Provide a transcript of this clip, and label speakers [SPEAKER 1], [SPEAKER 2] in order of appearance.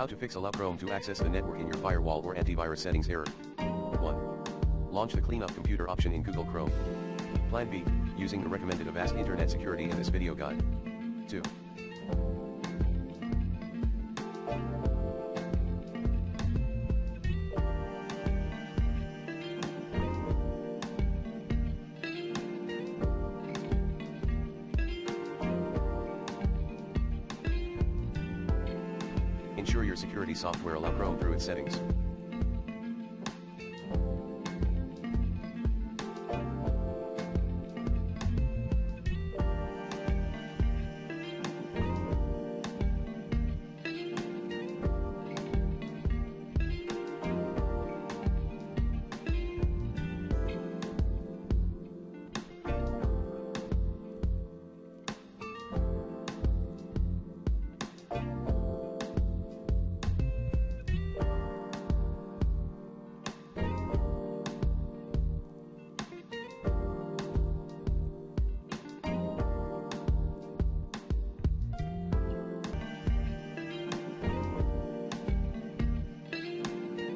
[SPEAKER 1] How to fix allow Chrome to access the network in your firewall or antivirus settings error. 1. Launch the Clean Up Computer option in Google Chrome. Plan B, using the recommended Avast Internet Security in this video guide. 2. Ensure your security software allow Chrome through its settings.